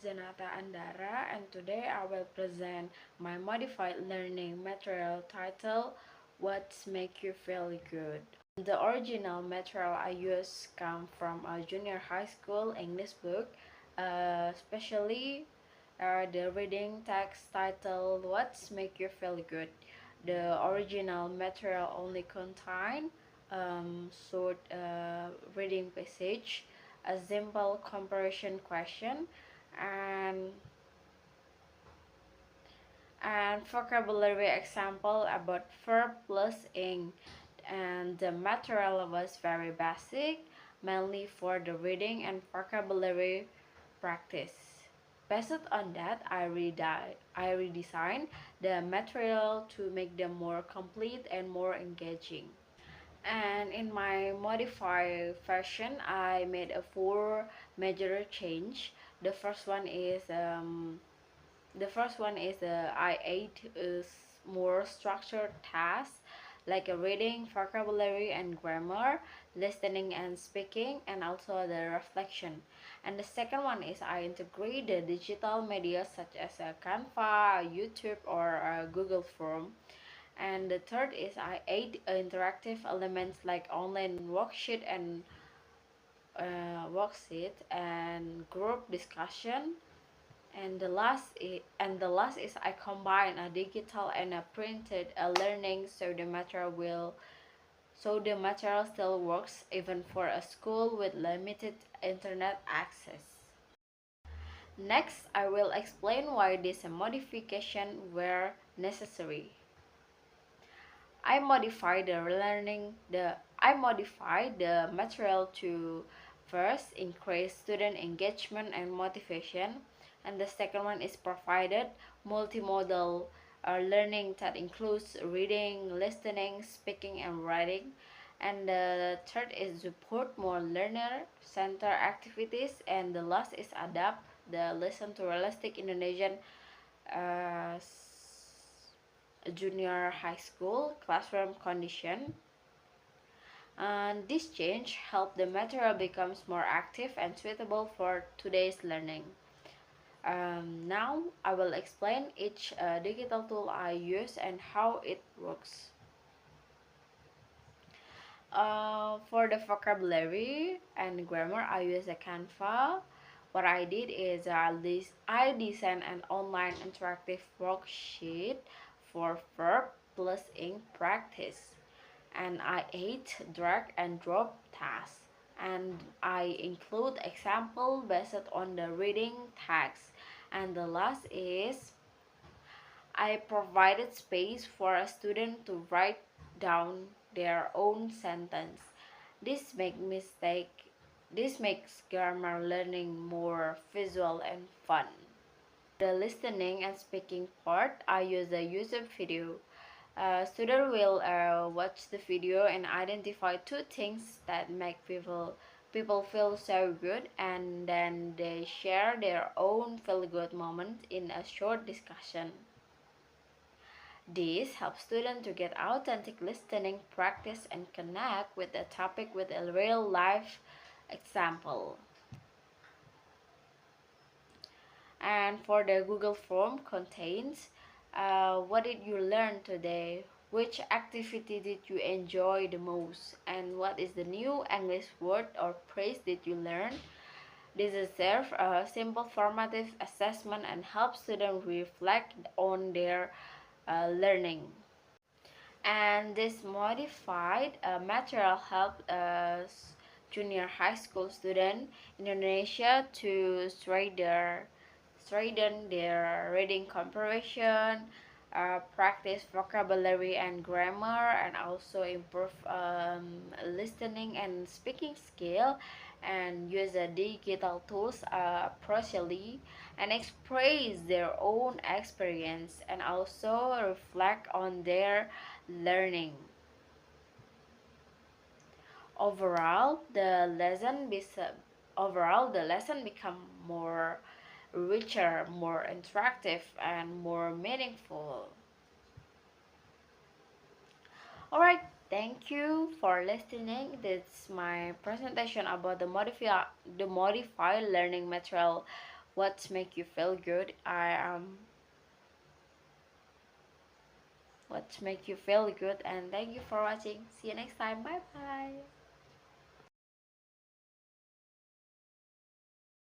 Jannata and today I will present my modified learning material titled What's Make You Feel Good. The original material I use come from a junior high school English book, especially the reading text titled What's Make You Feel Good. The original material only contained short reading passage, a simple comparison question, and vocabulary example about verb plus ing. And the material was very basic, mainly for the reading and vocabulary practice. Based on that, I redesigned the material to make them more complete and more engaging. And in my modified version, I made a four major change. The first one is I ate is more structured tasks like a reading, vocabulary and grammar, listening and speaking, and also the reflection. And the second one is I integrate the digital media such as a Canva, YouTube, or a Google Form. And the third is I add interactive elements like online worksheet and group discussion. And the last is I combine a digital and a printed learning so the material still works even for a school with limited internet access. Next, I will explain why these modifications were necessary. I modified the material to first increase student engagement and motivation, and the second one is provided multimodal learning that includes reading, listening, speaking, and writing. And the third is support more learner center activities, and the last is adapt the lesson to realistic Indonesian uh, junior high school classroom condition. And this change helped the material becomes more active and suitable for today's learning. Now I will explain each digital tool I use and how it works. For the vocabulary and grammar, I use a Canva. What I did is I designed an online interactive worksheet for verb plus ink practice, and I add drag and drop tasks, and I include example based on the reading text. And the last is I provided space for a student to write down their own sentence. This make mistake this makes grammar learning more visual and fun. The listening and speaking part, I use a YouTube video. Student will watch the video and identify two things that make people feel so good, and then they share their own feel good moment in a short discussion. This helps students to get authentic listening practice and connect with the topic with a real life example. And for the Google form contains what did you learn today? Which activity did you enjoy the most? And what is the new English word or phrase did you learn? This is serve a simple formative assessment and helps students reflect on their learning. And this modified material helped us junior high school student in Indonesia to strengthen their reading comprehension, practice vocabulary and grammar, and also improve listening and speaking skill, and use the digital tools appropriately, and express their own experience, and also reflect on their learning. Overall, the lesson become more richer, more interactive, and more meaningful. Alright, thank you for listening. This is my presentation about the modified learning material what make you feel good. What make you feel good, and thank you for watching. See you next time. Bye bye.